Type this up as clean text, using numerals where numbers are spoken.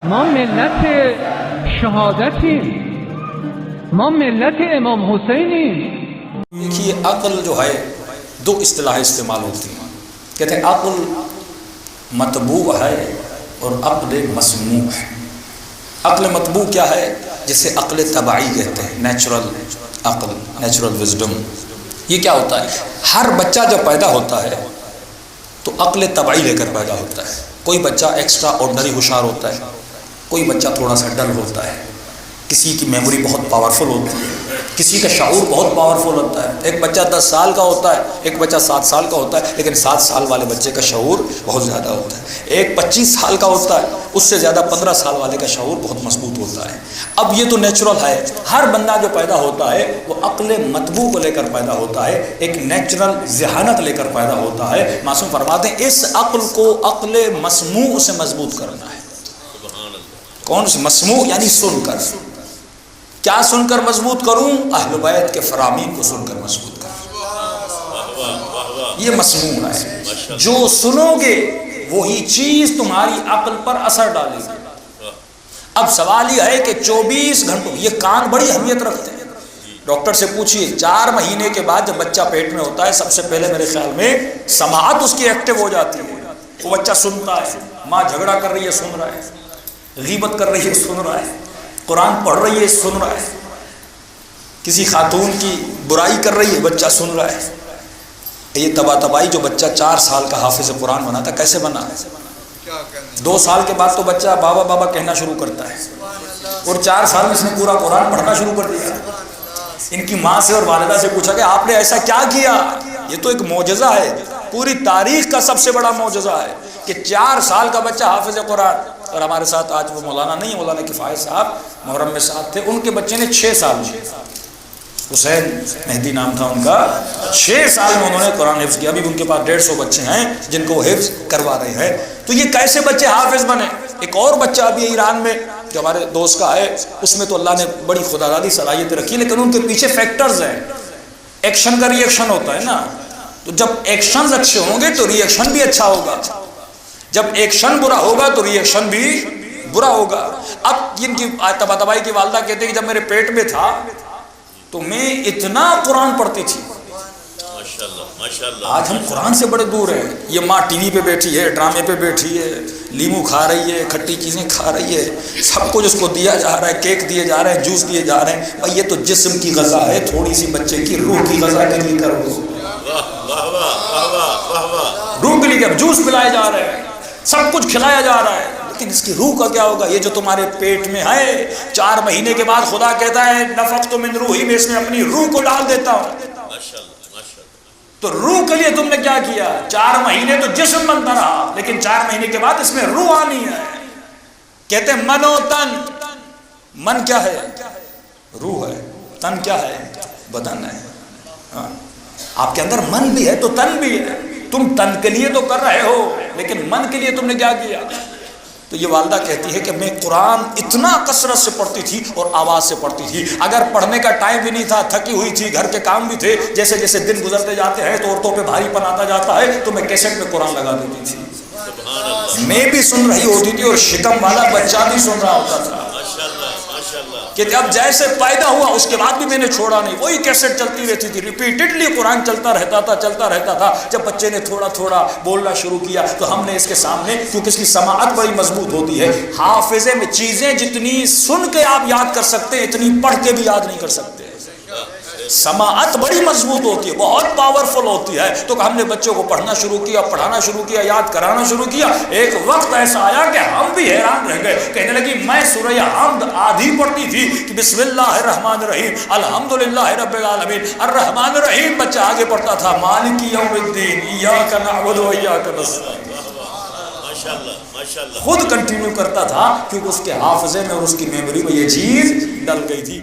ما ملت شهادتیم، ما ملت امام حسینیم. دیکھیے عقل جو ہے دو اصطلاحیں استعمال ہوتی ہیں. کہتے ہیں عقل مطبوع ہے اور عقل مسموع ہے. عقل مطبوع کیا ہے؟ جسے عقل طبعی کہتے ہیں، نیچرل عقل، نیچرل وزڈم. یہ کیا ہوتا ہے؟ ہر بچہ جب پیدا ہوتا ہے تو عقل طبعی لے کر پیدا ہوتا ہے. کوئی بچہ ایکسٹرا آرڈنری ہوشیار ہوتا ہے، کوئی بچہ تھوڑا سا ڈل ہوتا ہے، کسی کی میموری بہت پاورفل ہوتی ہے، کسی کا شعور بہت پاورفل ہوتا ہے. ایک بچہ 10 سال کا ہوتا ہے، ایک بچہ 7 سال کا ہوتا ہے، لیکن 7 سال والے بچے کا شعور بہت زیادہ ہوتا ہے. ایک 25 سال کا ہوتا ہے، اس سے زیادہ 15 سال والے کا شعور بہت مضبوط ہوتا ہے. اب یہ تو نیچرل ہے. ہر بندہ جو پیدا ہوتا ہے وہ عقل مطبوع کو لے کر پیدا ہوتا ہے، ایک نیچرل ذہانت لے کر پیدا ہوتا ہے. معصوم فرماتے ہیں اس عقل کو عقل مسموع سے مضبوط کرنا ہے. کون سی مسموع؟ یعنی سن کر. کیا سن کر مضبوط کروں؟ اہل بیت کے فرامین کو سن کر مضبوط کروں. یہ مسموع ہے. جو سنو گے وہی چیز تمہاری عقل پر اثر ڈالے گی. اب سوال یہ ہے کہ 24 گھنٹوں یہ کان بڑی اہمیت رکھتے ہیں. ڈاکٹر سے پوچھئے 4 مہینے کے بعد جب بچہ پیٹ میں ہوتا ہے سب سے پہلے میرے خیال میں سماعت اس کی ایکٹیو ہو جاتی ہے. وہ بچہ سنتا ہے، ماں جھگڑا کر رہی ہے سن رہا ہے، غیبت کر رہی ہے سن رہا ہے، قرآن پڑھ رہی ہے سن رہا ہے، کسی خاتون کی برائی کر رہی ہے بچہ سن رہا ہے. یہ تباہی جو بچہ 4 سال کا حافظ قرآن بنا تھا کیسے بنا؟ 2 سال کے بعد تو بچہ بابا بابا کہنا شروع کرتا ہے، اور 4 سال میں اس نے پورا قرآن پڑھنا شروع کر دیا. ان کی ماں سے اور والدہ سے پوچھا کہ آپ نے ایسا کیا کیا؟ یہ تو ایک معجزہ ہے، پوری تاریخ کا سب سے بڑا معجزہ ہے کہ 4 سال کا بچہ حافظ قرآن. اور ہمارے ساتھ آج وہ مولانا نہیں، مولانا کفایت صاحب محرم میں ساتھ تھے. ان کے بچے نے 6 سال میں، حسین مہدی نام تھا ان کا، 6 سال میں انہوں نے قرآن حفظ کیا. ابھی ان کے پاس 150 بچے ہیں جن کو وہ حفظ کروا رہے ہیں. تو یہ کیسے بچے حافظ بنے؟ ایک اور بچہ ابھی ایران میں جو ہمارے دوست کا ہے، اس میں تو اللہ نے بڑی خدادادی صلاحیتیں رکھی، لیکن ان کے پیچھے فیکٹرز ہیں. ایکشن کا ری ایکشن ہوتا ہے نا، تو جب ایکشنز اچھے ہوں گے تو ری ایکشن بھی اچھا ہوگا. جب ایکشن برا ہوگا تو ری ایکشن بھی برا ہوگا. اب ان کی تباہی کی والدہ کہتے ہیں کہ جب میرے پیٹ میں تھا تو میں اتنا قرآن پڑھتی تھی. آج ہم قرآن سے بڑے دور ہیں. یہ ماں ٹی وی پہ بیٹھی ہے، ڈرامے پہ بیٹھی ہے، لیمو کھا رہی ہے، کھٹی چیزیں کھا رہی ہے، سب کچھ اس کو دیا جا رہا ہے، کیک دیے جا رہے ہیں، جوس دیے جا رہے ہیں. بھائی یہ تو جسم کی غذا ہے، تھوڑی سی بچے کی روح کی غذا کے لیے کرو. روح کے لیے کیا جوس پلائے جا رہے ہیں، سب کچھ کھلایا جا رہا ہے، لیکن اس کی روح کا کیا ہوگا؟ یہ جو تمہارے پیٹ میں ہے 4 مہینے کے بعد خدا کہتا ہے نفخت من روحی، میں اس میں اپنی روح کو ڈال دیتا ہوں. تو روح کے لیے تم نے کیا کیا؟ 4 مہینے تو جسم بنتا رہا، لیکن 4 مہینے کے بعد اس میں روح آنی ہے. کہتے ہیں من و تن. من کیا ہے؟ روح ہے. تن کیا ہے؟ بدن ہے. آپ کے اندر من بھی ہے تو تن بھی ہے. تم تن کے لیے تو کر رہے ہو، لیکن من کے لیے تم نے کیا کیا؟ تو یہ والدہ کہتی ہے کہ میں قرآن اتنا کثرت سے پڑھتی تھی اور آواز سے پڑھتی تھی. اگر پڑھنے کا ٹائم بھی نہیں تھا، تھکی ہوئی تھی، گھر کے کام بھی تھے، جیسے جیسے دن گزرتے جاتے ہیں تو عورتوں پہ بھاری پن آتا جاتا ہے، تو میں کیسٹ میں قرآن لگا دیتی تھی. میں بھی سن رہی ہوتی تھی اور شکم والا بچہ بھی سن رہا ہوتا تھا. کہ اب جیسے پیدا ہوا اس کے بعد بھی میں نے چھوڑا نہیں، وہی کیسٹ چلتی رہتی تھی، ریپیٹڈلی قرآن چلتا رہتا تھا. جب بچے نے تھوڑا تھوڑا بولنا شروع کیا تو ہم نے اس کے سامنے، کیونکہ اس کی سماعت بڑی مضبوط ہوتی ہے، حافظے میں چیزیں جتنی سن کے آپ یاد کر سکتے ہیں اتنی پڑھ کے بھی یاد نہیں کر سکتے. سماعت بڑی مضبوط ہوتی ہے، بہت پاورفل ہوتی ہے. تو ہم نے بچوں کو پڑھنا شروع کیا، پڑھانا شروع کیا، یاد کرانا شروع کیا. ایک وقت ایسا آیا کہ ہم بھی حیران رہ گئے. کہنے لگی میں سورہ حمد آدھی پڑھتی تھی کہ بسم اللہ الرحمن الرحیم الحمدللہ رب العالمین الرحمن الرحیم. بچہ آگے پڑھتا تھا مالک یوم الدین ایاک نعبد و ایاک نستعین. خود کنٹینیو کرتا تھا کیونکہ اس کے حافظے میں اور اس کی میموری میں یہ چیز ڈل گئی تھی.